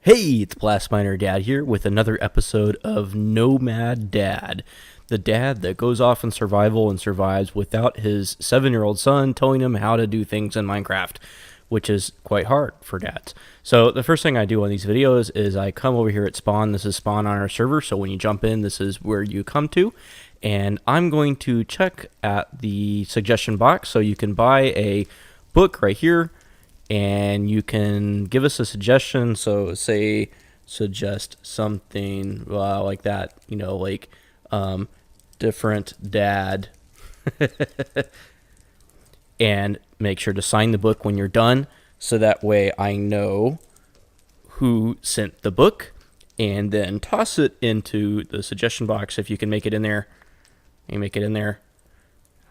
Hey, it's Blast Miner Dad here with another episode of Nomad Dad. The dad that goes off in survival and survives without his 7-year-old son telling him how to do things in Minecraft, which is quite hard for dads. So the first thing I do on these videos is I come over here at spawn. This is spawn on our server, so when you jump in, this is where you come to. And I'm going to check at the suggestion box, so you can buy a book right here, and you can give us a suggestion. So say suggest something like that, like different dad. And make sure to sign the book when you're done, so that way I know who sent the book, and then toss it into the suggestion box. If you can make it in there, you make it in there.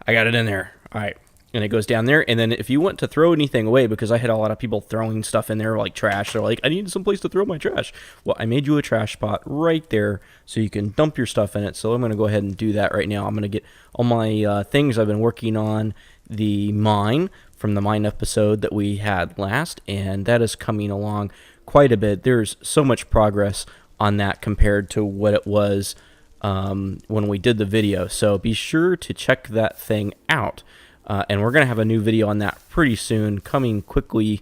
I got it in there. All right. And it goes down there. And then if you want to throw anything away, because I had a lot of people throwing stuff in there like trash, they're like, I need some place to throw my trash. Well, I made you a trash spot right there so you can dump your stuff in it. So I'm going to go ahead and do that right now. I'm going to get all my things. I've been working on the mine from the mine episode that we had last, and that is coming along quite a bit. There's so much progress on that compared to what it was when we did the video. So be sure to check that thing out. And we're going to have a new video on that pretty soon, coming quickly.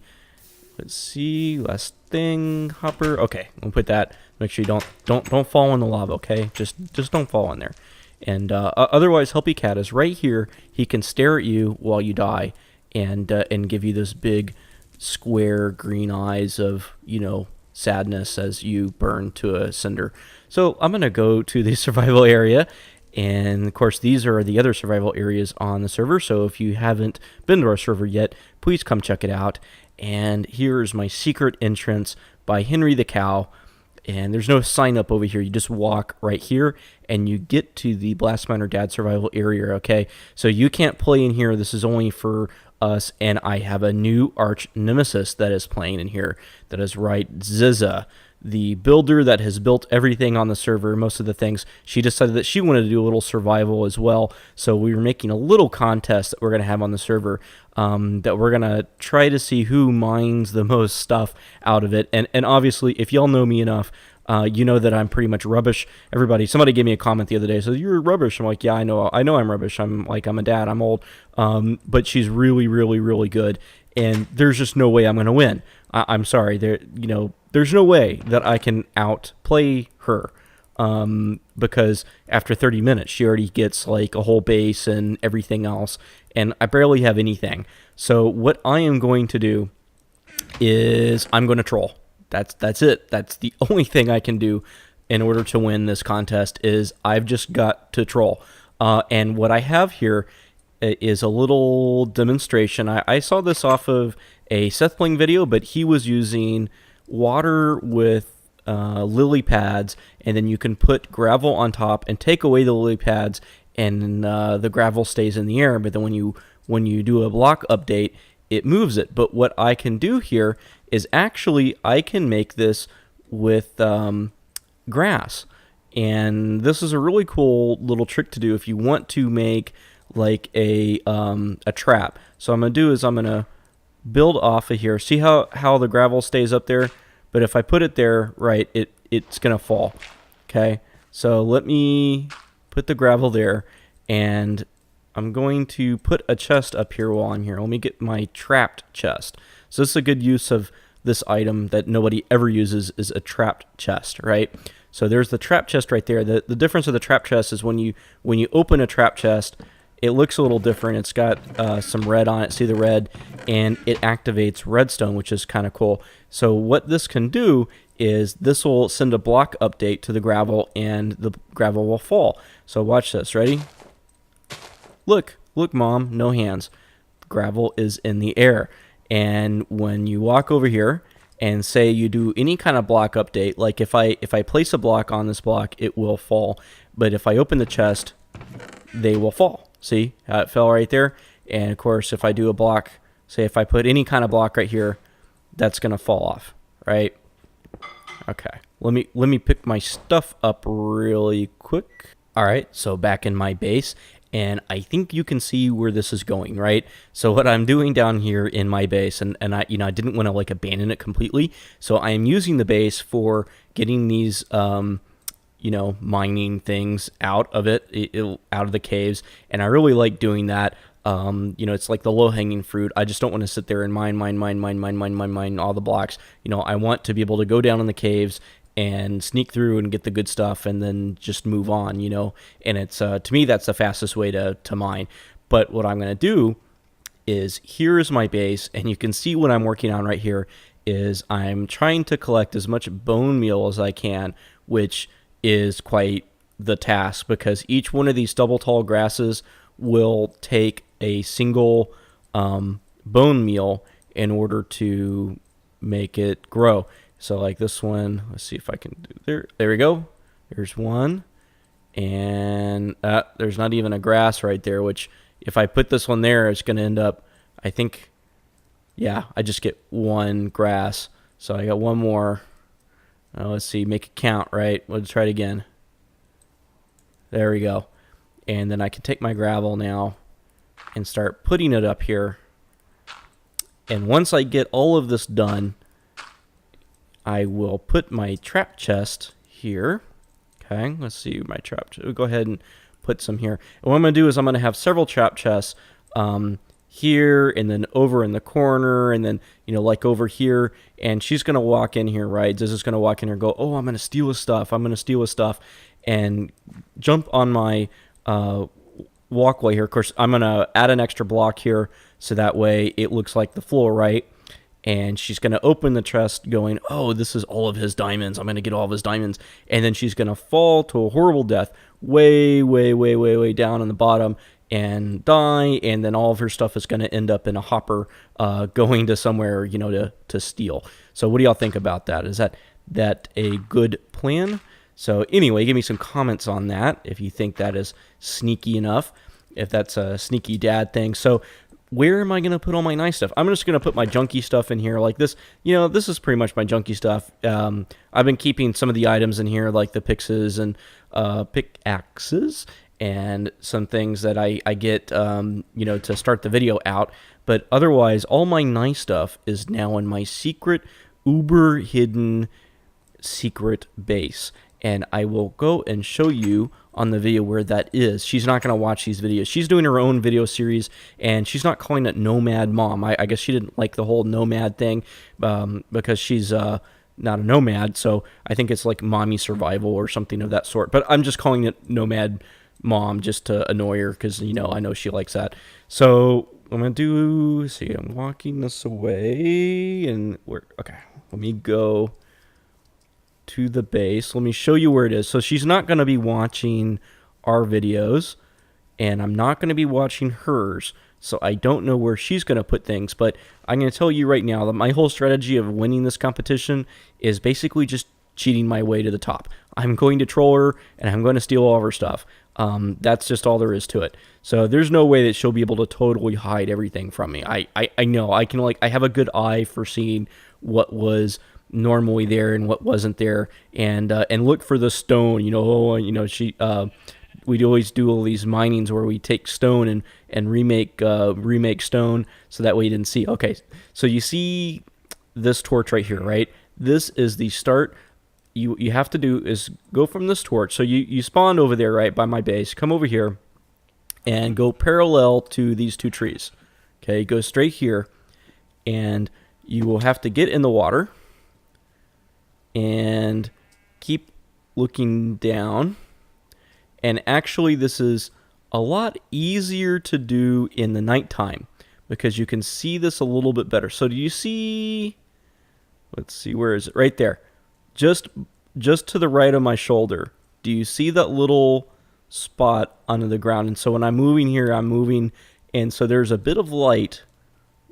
Let's see, last thing, hopper. Okay, we'll put that. Make sure you don't fall in the lava, okay? Just don't fall in there. And otherwise, Helpy Cat is right here. He can stare at you while you die, and give you this big square green eyes of, sadness as you burn to a cinder. So I'm going to go to the survival area. And of course, these are the other survival areas on the server. So if you haven't been to our server yet, please come check it out. And here's my secret entrance by Henry the Cow. And there's no sign up over here. You just walk right here and you get to the Blast Miner Dad survival area, okay? So you can't play in here. This is only for us. And I have a new archnemesis that is playing in here. That is right, Ziza, the builder that has built everything on the server, most of the things. She decided that she wanted to do a little survival as well. So we were making a little contest that we're going to have on the server, that we're going to try to see who mines the most stuff out of it. And obviously, if y'all know me enough, you know that I'm pretty much rubbish. Somebody gave me a comment the other day, so you're rubbish. I'm like, yeah, I know I'm rubbish. I'm a dad. I'm old. But she's really, really, really good. And there's just no way I'm going to win. I'm sorry. There's no way that I can outplay her, because after 30 minutes, she already gets like a whole base and everything else, and I barely have anything. So what I am going to do is I'm going to troll. That's it. That's the only thing I can do in order to win this contest. Is I've just got to troll. And what I have here is a little demonstration. I saw this off of a Sethling video, but he was using water with lily pads, and then you can put gravel on top and take away the lily pads, and the gravel stays in the air. But then when you do a block update, it moves it. But what I can do here is actually I can make this with grass, and this is a really cool little trick to do if you want to make like a trap. So I'm gonna do is I'm gonna build off of here. See how the gravel stays up there? But if I put it there, right, it's gonna fall. Okay, so let me put the gravel there, and I'm going to put a chest up here while I'm here. Let me get my trapped chest. So this is a good use of this item that nobody ever uses, is a trapped chest, right? So there's the trap chest right there. The difference of the trap chest is when you open a trap chest, it looks a little different. It's got some red on it. See the red? And it activates redstone, which is kind of cool. So what this can do is this will send a block update to the gravel, and the gravel will fall. So watch this. Ready? Look, Mom, no hands. Gravel is in the air. And when you walk over here and say you do any kind of block update, like if I place a block on this block, it will fall. But if I open the chest, they will fall. See how it fell right there? And of course, if I do a block, say if I put any kind of block right here, that's going to fall off, right? Okay, let me pick my stuff up really quick. All right, so back in my base, And I think you can see where this is going, right? So what I'm doing down here in my base, and I, I didn't want to like abandon it completely. So I am using the base for getting these, mining things out of out of the caves. And I really like doing that. It's like the low-hanging fruit. I just don't want to sit there and mine all the blocks. I want to be able to go down in the caves and sneak through and get the good stuff and then just move on, and it's to me that's the fastest way to mine. But what I'm going to do is, here is my base, and you can see what I'm working on right here is I'm trying to collect as much bone meal as I can, which is quite the task because each one of these double tall grasses will take a single bone meal in order to make it grow. So like this one, let's see if I can do there we go. There's one, and there's not even a grass right there, which if I put this one there, it's going to end up, I think, yeah, I just get one grass. So I got one more. Let's see, make it count, right? Let's try it again. There we go. And then I can take my gravel now and start putting it up here. And once I get all of this done, I will put my trap chest here. Okay, let's see my trap chest. We'll go ahead and put some here. And what I'm going to do is I'm going to have several trap chests here and then over in the corner and then, like over here. And she's going to walk in here, right? This is going to walk in here and go, oh, I'm going to steal his stuff. I'm going to steal his stuff. And jump on my walkway here. Of course, I'm going to add an extra block here so that way it looks like the floor, right? And she's going to open the chest going, oh, this is all of his diamonds. I'm going to get all of his diamonds. And then she's going to fall to a horrible death way, way, way, way, way down on the bottom and die. And then all of her stuff is going to end up in a hopper going to somewhere, to steal. So what do y'all think about that? Is that a good plan? So anyway, give me some comments on that if you think that is sneaky enough, if that's a sneaky dad thing. So where am I going to put all my nice stuff? I'm just going to put my junky stuff in here like this. This is pretty much my junky stuff. I've been keeping some of the items in here like the pickaxes and some things that I get, to start the video out. But otherwise, all my nice stuff is now in my secret, uber hidden secret base. And I will go and show you on the video where that is. She's not going to watch these videos. She's doing her own video series, and she's not calling it Nomad Mom. I guess she didn't like the whole nomad thing because she's not a nomad, so I think it's like Mommy Survival or something of that sort. But I'm just calling it Nomad Mom just to annoy her because, I know she likes that. So I'm going to see, I'm walking this away, and okay, let me go to the base. Let me show you where it is. So she's not going to be watching our videos, and I'm not going to be watching hers. So I don't know where she's going to put things, but I'm going to tell you right now that my whole strategy of winning this competition is basically just cheating my way to the top. I'm going to troll her, and I'm going to steal all of her stuff. That's just all there is to it. So there's no way that she'll be able to totally hide everything from me. I know I can, I have a good eye for seeing what was normally there and what wasn't there, and look for the stone. We'd always do all these minings where we take stone and remake stone, so that way you didn't see. Okay, so you see this torch right here, right? This is the start. You have to do is go from this torch. So you spawned over there, right, by my base. Come over here and go parallel to these two trees. Okay, go straight here, and you will have to get in the water and keep looking down. And actually, this is a lot easier to do in the nighttime because you can see this a little bit better. So do you see? Let's see, where is it? Right there. Just to the right of my shoulder. Do you see that little spot under the ground? And so when I'm moving here, I'm moving, and so there's a bit of light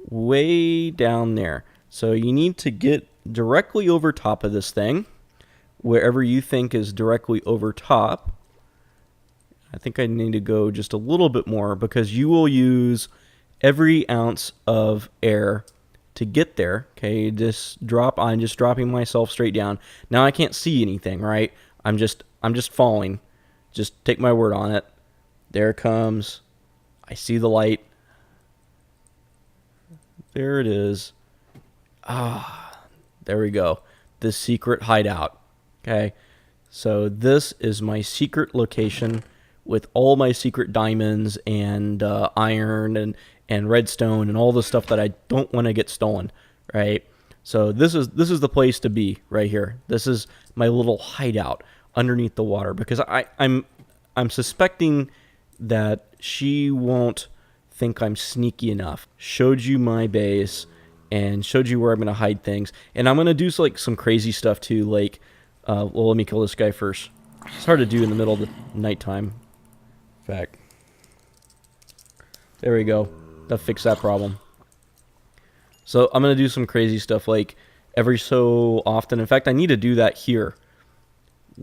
way down there. So you need to get directly over top of this thing, wherever you think is directly over top. I think I need to go just a little bit more because you will use every ounce of air to get there. Okay, I'm just dropping myself straight down. Now I can't see anything, right? I'm just falling. Just take my word on it. There it comes. I see the light. There it is. Ah, there we go. The secret hideout. Okay. So this is my secret location with all my secret diamonds and iron and redstone and all the stuff that I don't want to get stolen, right? So this is the place to be right here. This is my little hideout underneath the water because I'm suspecting that she won't think I'm sneaky enough. Showed you my base and showed you where I'm going to hide things. And I'm going to do like some crazy stuff too, like well, let me kill this guy first. It's hard to do in the middle of the nighttime. In fact, there we go. That fixed that problem. So I'm going to do some crazy stuff like every so often. In fact, I need to do that here.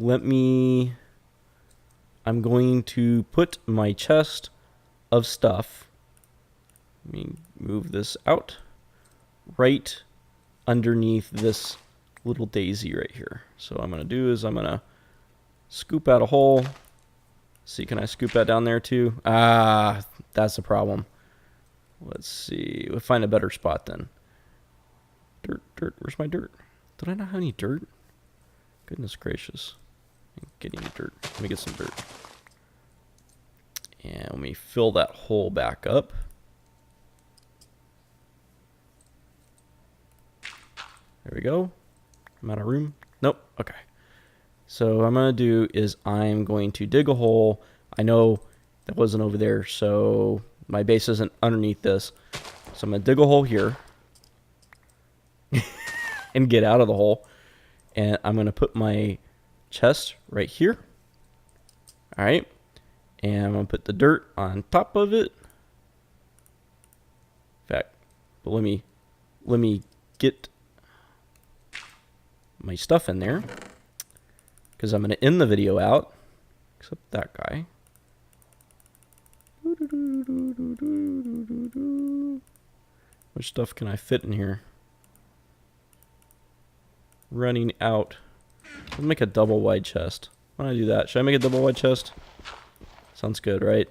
I'm going to put my chest of stuff. Let me move this out. Right underneath this little daisy right here. So what I'm going to do is I'm going to scoop out a hole. See, can I scoop that down there too? Ah, that's the problem. Let's see. We'll find a better spot then. Dirt. Where's my dirt? Did I not have any dirt? Goodness gracious. I'm getting dirt. Let me get some dirt. And let me fill that hole back up. There we go. I'm out of room. Nope. Okay. So what I'm going to do is I'm going to dig a hole. I know that wasn't over there, so my base isn't underneath this. So I'm going to dig a hole here and get out of the hole. And I'm going to put my chest right here. All right. And I'm going to put the dirt on top of it. In fact, but let me get my stuff in there because I'm going to end the video out, except that guy. Which stuff can I fit in here? Running out. Let's make a double wide chest. Why don't I do that? Should I make a double wide chest? Sounds good, right?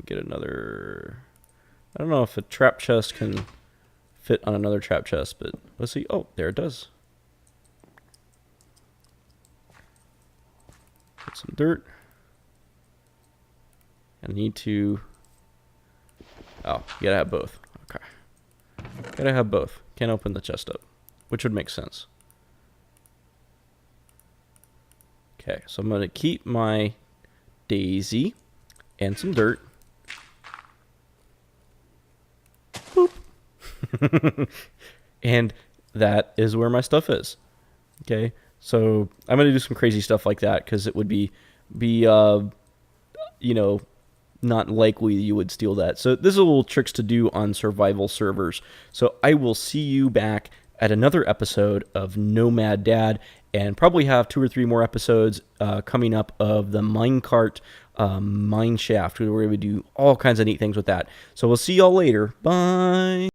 Get another. I don't know if a trap chest can fit on another trap chest, but let's see. Oh, there it does. Put some dirt. I need to. Oh, you gotta have both. Okay. Gotta have both. Can't open the chest up, which would make sense. Okay, so I'm gonna keep my daisy and some dirt. Boop. And that is where my stuff is. Okay, so I'm gonna do some crazy stuff like that because it would be you know, not likely you would steal that. So this is a little tricks to do on survival servers. So I will see you back at another episode of Nomad Dad, and probably have 2 or 3 more episodes coming up of the minecart mine shaft, where we do all kinds of neat things with that. So we'll see y'all later. Bye.